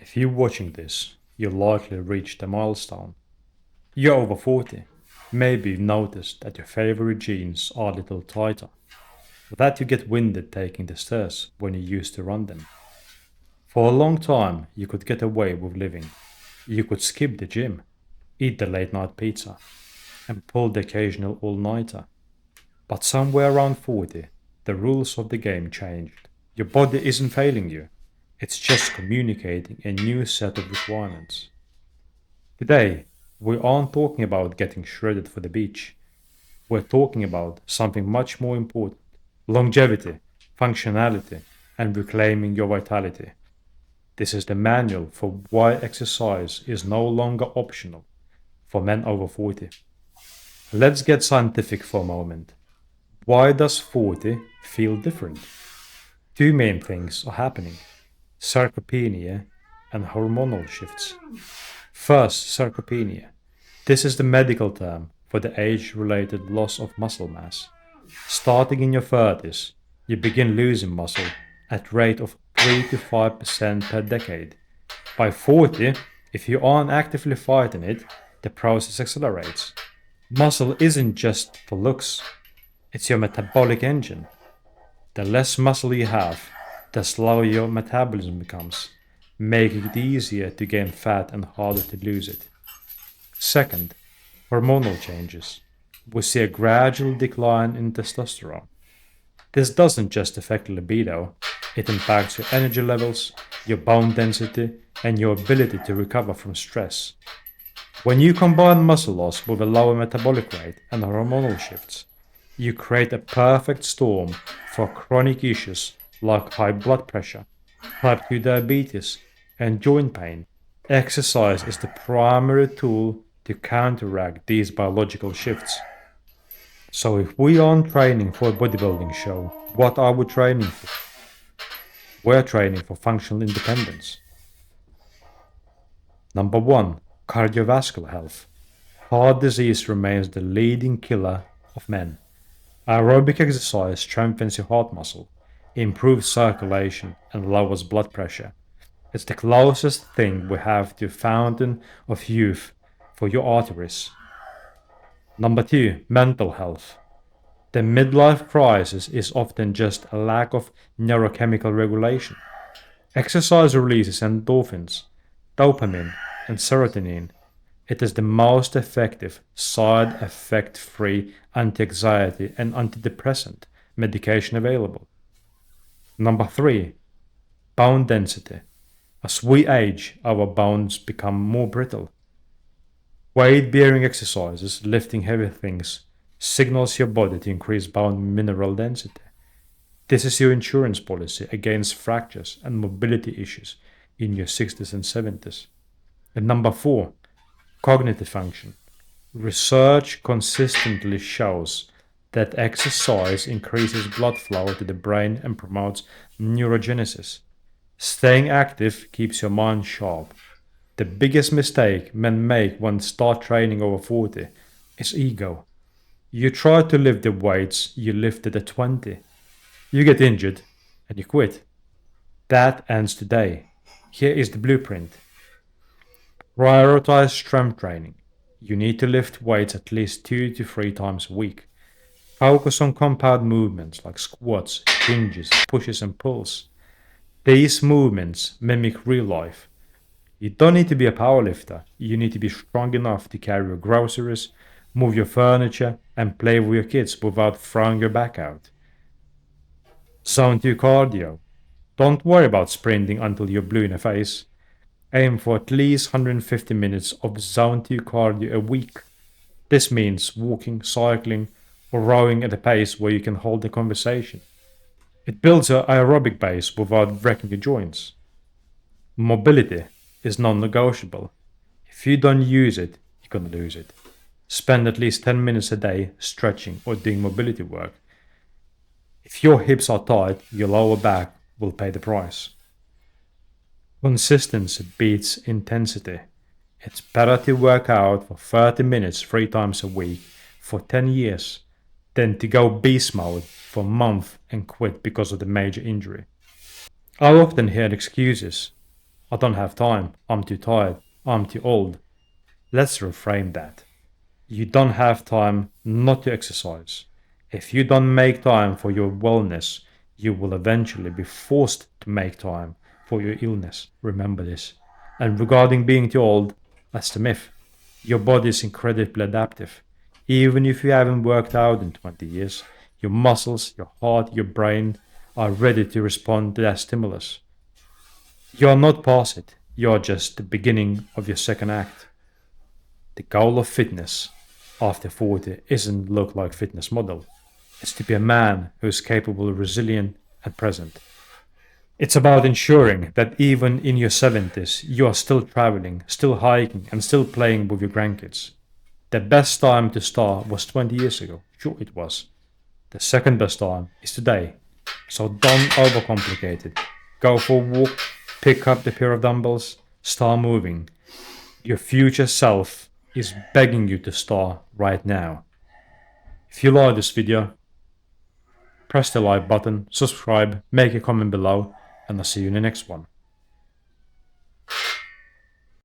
If you're watching this, you likely reached a milestone. You're over 40. Maybe you've noticed that your favorite jeans are a little tighter, or that you get winded taking the stairs when you used to run them. For a long time, you could get away with living. You could skip the gym, eat the late night pizza, and pull the occasional all nighter. But somewhere around 40, the rules of the game changed. Your body isn't failing you, it's just communicating a new set of requirements. Today, we aren't talking about getting shredded for the beach. We're talking about something much more important: longevity, functionality, and reclaiming your vitality. This is the manual for why exercise is no longer optional for men over 40. Let's get scientific for a moment. Why does 40 feel different? Two main things are happening: sarcopenia and hormonal shifts. First, sarcopenia. This is the medical term for the age related loss of muscle mass. Starting in your 30s, you begin losing muscle at rate of 3 to 5% per decade. By 40, if you aren't actively fighting it, the process accelerates. Muscle isn't just for looks, it's your metabolic engine. The less muscle you have, the slower your metabolism becomes, making it easier to gain fat and harder to lose it. Second, hormonal changes. We see a gradual decline in testosterone. This doesn't just affect libido, it impacts your energy levels, your bone density, and your ability to recover from stress. When you combine muscle loss with a lower metabolic rate and hormonal shifts, you create a perfect storm for chronic issues like high blood pressure, type 2 diabetes, and joint pain. Exercise is the primary tool to counteract these biological shifts. So, if we aren't training for a bodybuilding show, what are we training for? We're training for functional independence. Number 1. Cardiovascular health. Heart disease remains the leading killer of men. Aerobic exercise strengthens your heart muscle, improves circulation, and lowers blood pressure. It's the closest thing we have to a fountain of youth for your arteries. Number 2. Mental health. The midlife crisis is often just a lack of neurochemical regulation. Exercise releases endorphins, dopamine, and serotonin. It is the most effective, side effect free anti anxiety and antidepressant medication available. Number 3. Bone density. As we age, our bones become more brittle. Weight bearing exercises, lifting heavy things, signals your body to increase bone mineral density. This is your insurance policy against fractures and mobility issues in your 60s and 70s. And number 4. Cognitive function. Research consistently shows that exercise increases blood flow to the brain and promotes neurogenesis. Staying active keeps your mind sharp. The biggest mistake men make when start training over 40 is ego. You try to lift the weights you lifted at 20. You get injured and you quit. That ends today. Here is the blueprint. Prioritize strength training. You need to lift weights at least 2 to 3 times a week. Focus on compound movements like squats, hinges, pushes, and pulls. These movements mimic real life. You don't need to be a powerlifter, you need to be strong enough to carry your groceries, move your furniture, and play with your kids without throwing your back out. Zone 2 cardio. Don't worry about sprinting until you're blue in the face. Aim for at least 150 minutes of Zone 2 cardio a week. This means walking, cycling, or rowing at a pace where you can hold a conversation. It builds an aerobic base without wrecking your joints. Mobility is non-negotiable. If you don't use it, you're gonna lose it. Spend at least 10 minutes a day stretching or doing mobility work. If your hips are tight, your lower back will pay the price. Consistency beats intensity. It's better to work out for 30 minutes 3 times a week for 10 years than to go beast mode for a month and quit because of the major injury. I often hear excuses. I don't have time, I'm too tired, I'm too old. Let's reframe that. You don't have time not to exercise. If you don't make time for your wellness, you will eventually be forced to make time for your illness. Remember this. And regarding being too old, that's the myth. Your body is incredibly adaptive. Even if you haven't worked out in 20 years, your muscles, your heart, your brain are ready to respond to that stimulus. You're not past it, you're just the beginning of your second act. The goal of fitness after 40 isn't look like fitness model. It's to be a man who is capable, resilient, and present. It's about ensuring that even in your 70s, you are still traveling, still hiking, and still playing with your grandkids. The best time to start was 20 years ago. Sure, it was. The second best time is today. So don't overcomplicate it. Go for a walk, pick up the pair of dumbbells, start moving. Your future self is begging you to start right now. If you like this video, press the like button, subscribe, make a comment below, and I'll see you in the next one.